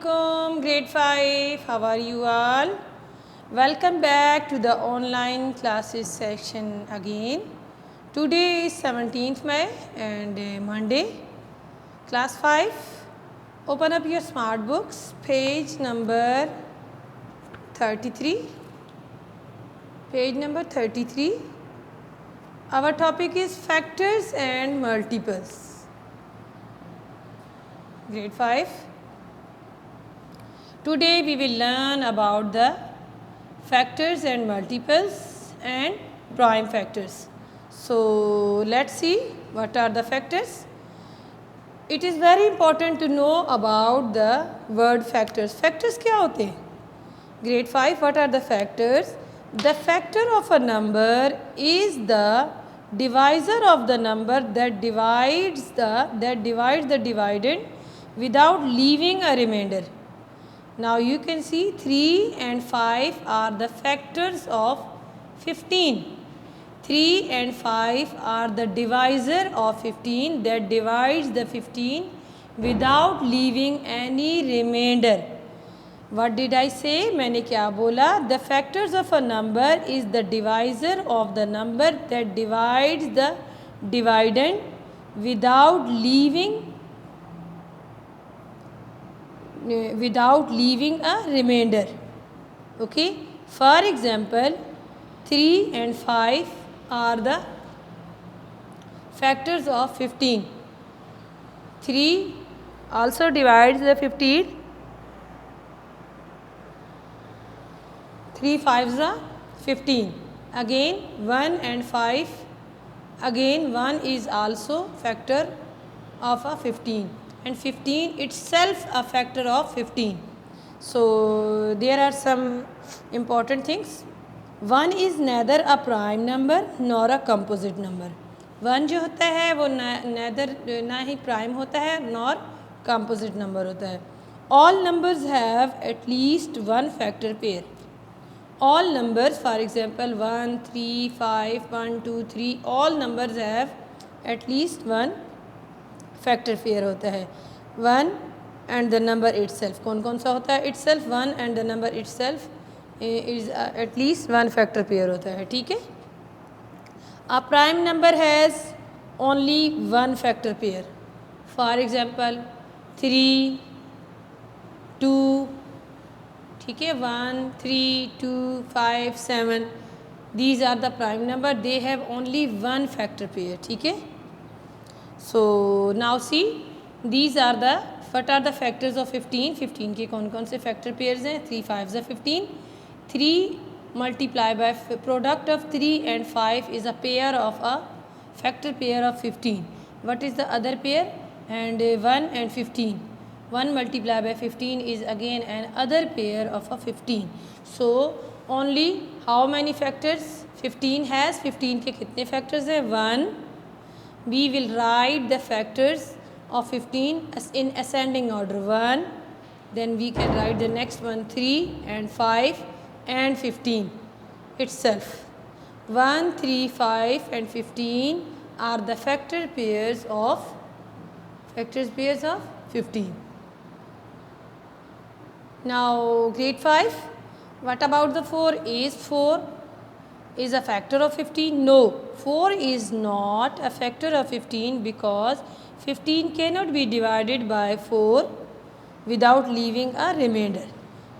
Assalamualaikum, grade 5. How are you all? Welcome back to the online classes session again. Today is 17th May and Monday. Class 5. Open up your smart books, page number 33. Page number 33. Our topic is factors and multiples. Grade 5. Today we will learn about the factors and multiples and prime factors. So let's see what are the factors. It is very important to know about the word factors. Factors क्या होते हैं? Grade 5, what are the factors? The factor of a number is the divisor of the number that divides the dividend without leaving a remainder. Now you can see 3 and 5 are the factors of 15. 3 and 5 are the divisor of 15 that divides the 15 without leaving any remainder. What did I say? मैंने क्या बोला? The factors of a number is the divisor of the number that divides the dividend without leaving a remainder. Okay. For example, 3 and 5 are the factors of 15. 3 also divides the 15. 3 5s are 15. Again 1 and 5. Again 1 is also factor of a 15. And 15 itself a factor of 15. So there are some important things. 1 is neither a prime number nor a composite number. 1 जो होता है वो neither ना ही prime होता है nor composite number होता है. All numbers have at least one factor pair. All numbers, for example 1, 3, 5, 1, 2, 3, all numbers have at least one factor pair होता है. 1 एंड द नंबर इटसेल्फ. कौन कौन सा होता है? Itself 1 and the number itself is at least one factor pair होता है. ठीक है. A prime number has only one factor pair. For example 3, 2. ठीक है. 1, 3, 2, 5, 7. These are the prime number. They have only one factor pair. ठीक है. So now see, these are the what are the factors of 15. 15 के कौन कौन से factor pairs हैं? 3 5s are 15. 3 multiplied by product of 3 and 5 is a pair of a factor pair of 15. What is the other pair? And 1 and 15. 1 multiplied by 15 is again an other pair of a 15. So only how many factors 15 has? 15 के कितने factors हैं? 1. We will write the factors of 15 as in ascending order. 1, then we can write the next one 3 and 5 and 15 itself. 1, 3, 5 and 15 are the factor pairs of 15. Now grade 5, what about the 4? Is 4 is a factor of 15? No, 4 is not a factor of 15 because 15 cannot be divided by 4 without leaving a remainder.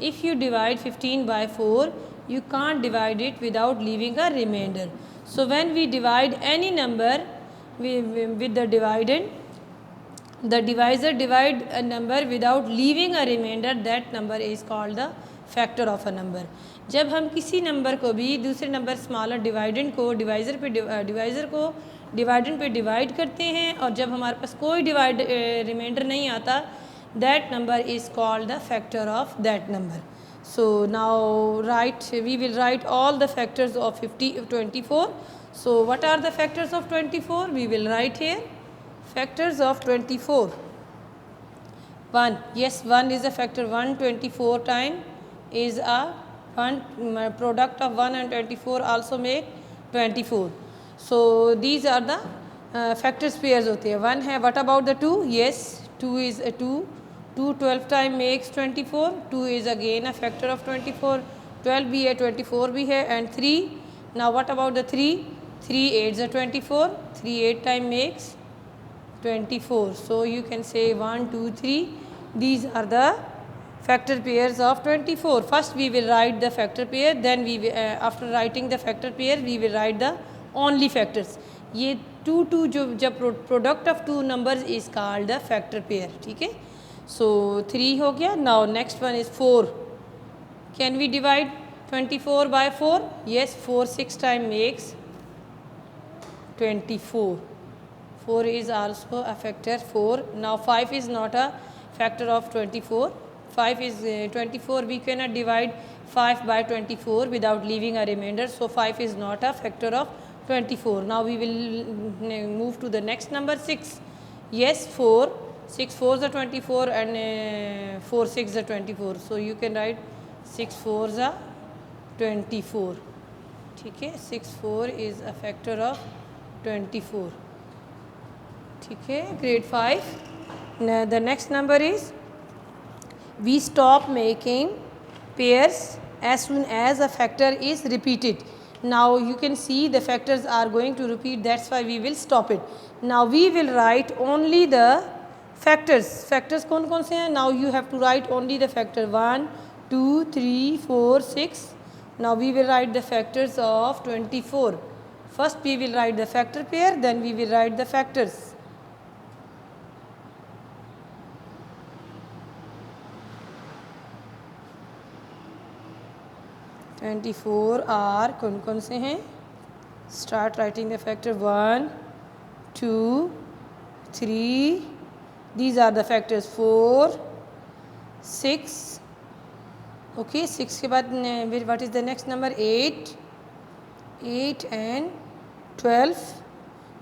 If you divide 15 by 4, you can't divide it without leaving a remainder. So when we divide any number with the dividend, the divisor divide a number without leaving a remainder, that number is called the factor of a number. जब हम किसी number को भी दूसरे number smaller dividend को divisor को dividend पे divide करते हैं और जब हमारे पास कोई रिमाइंडर नहीं आता, that number is called the factor of that number. So now right we will write all the factors of 24. So what are the factors of 24? We will write here factors of 24. 1, yes, 1 is a factor. 1 24 time is a one product of 1 and 24 also make 24. So these are the factors pairs होते हैं. 1 है. What about the 2? Yes, 2 is a 2 2 12 time makes 24. 2 is again a factor of 24. 12 भी है, 24 भी है, and 3. Now what about the 3? 3 8s are 24. 3 8 time makes 24. So you can say 1 2 3. These are the factor pairs of 24. First we will write the factor pair, then we will, after writing the factor pair we will write the only factors. ये 2 2 जो जब product of two numbers is called the factor pair. ठीक है. So 3 हो गया. Now next one is 4. Can we divide 24 by 4? Yes, 4 6 time makes 24. 4 is also a factor 4. Now 5 is not a factor of 24. 5 is 24. We cannot divide 5 by 24 without leaving a remainder. So 5 is not a factor of 24. Now we will move to the next number 6. Yes, 4. 6 4s are 24 and 4 6s are 24. So you can write 6 4s are 24. ठीक है. 6 4 is a factor of 24. ठीक है. Grade 5. Now the next number is, we stop making pairs as soon as a factor is repeated. Now you can see the factors are going to repeat, that's why we will stop it. Now we will write only the factors. Factors कौन कौन से हैं? Now you have to write only the factor 1 2 3 4 6. Now we will write the factors of 24. First we will write the factor pair, then we will write the factors. 24 are कौन कौन से हैं? Start writing the factor 1 2 3. These are the factors 4 6. Okay, 6 के बाद what is the next number? 8 and 12.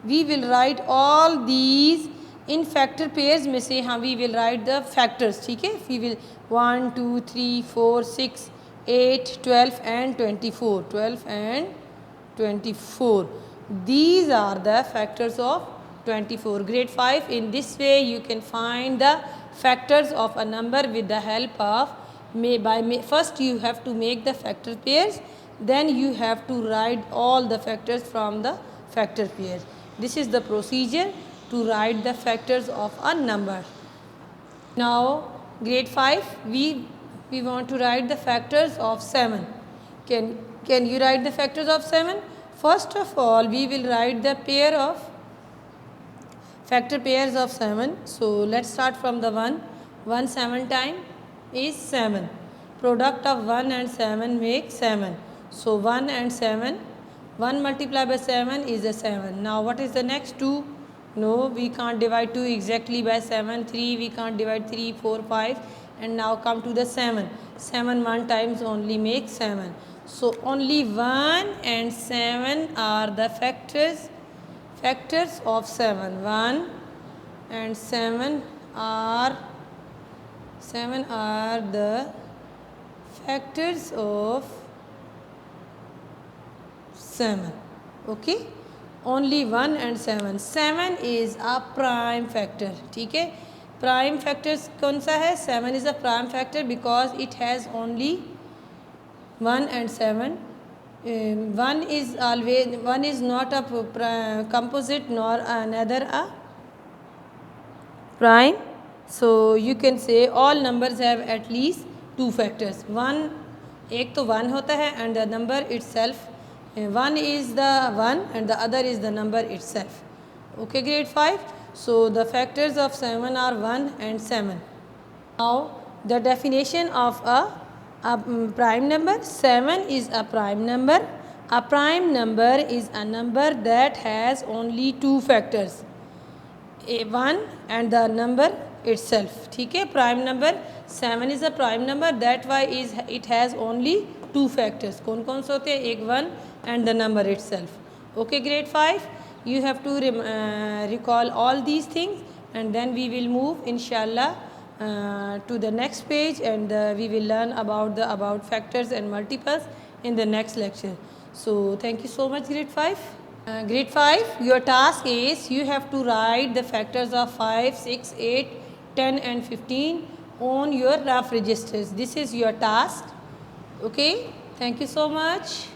We will write all these in factor pairs में से हाँ we will write the factors. ठीक है. We will 1 2 3 4 6 8 12 and 24. 12 and 24. These are the factors of 24. Grade 5. In this way you can find the factors of a number with the help of first you have to make the factor pairs, then you have to write all the factors from the factor pairs. This is the procedure to write the factors of a number. Now grade 5 we want to write the factors of 7. Can you write the factors of 7? First of all we will write the pair of factor pairs of 7. So let's start from the 1. 1 7 time is 7. Product of 1 and 7 makes 7. So 1 and 7. 1 multiplied by 7 is a 7. Now what is the next? 2. No, we can't divide 2 exactly by 7. 3 we can't divide 3, 4, 5. And now come to the 7. 7 1 times only makes 7. So only 1 and 7 are the factors of 7. 1 and 7 are the factors of 7. Okay, only 1 and 7. 7 is a prime factor. ठीक है. Prime factors कौन सा है? 7 is a prime factor because it has only 1 and 7. 1 is not a composite nor another a prime. So you can say all numbers have at least 2 factors. एक तो 1 होता है and the number itself. 1 is the 1 and the other is the number itself. Okay, grade 5. So the factors of 7 are 1 and 7. Now the definition of a prime number. 7 is a prime number. A prime number is a number that has only 2 factors. 1 and the number itself. ठीक है. Prime number 7 is a prime number. That why it has only 2 factors. कौन कौन से होते हैं? एक 1 and the number itself. Okay, grade 5. You have to recall all these things and then we will move inshallah to the next page and we will learn about factors and multiples in the next lecture. So thank you so much, grade 5. Grade 5, your task is you have to write the factors of 5, 6, 8, 10 and 15 on your rough registers. This is your task. Okay, thank you so much.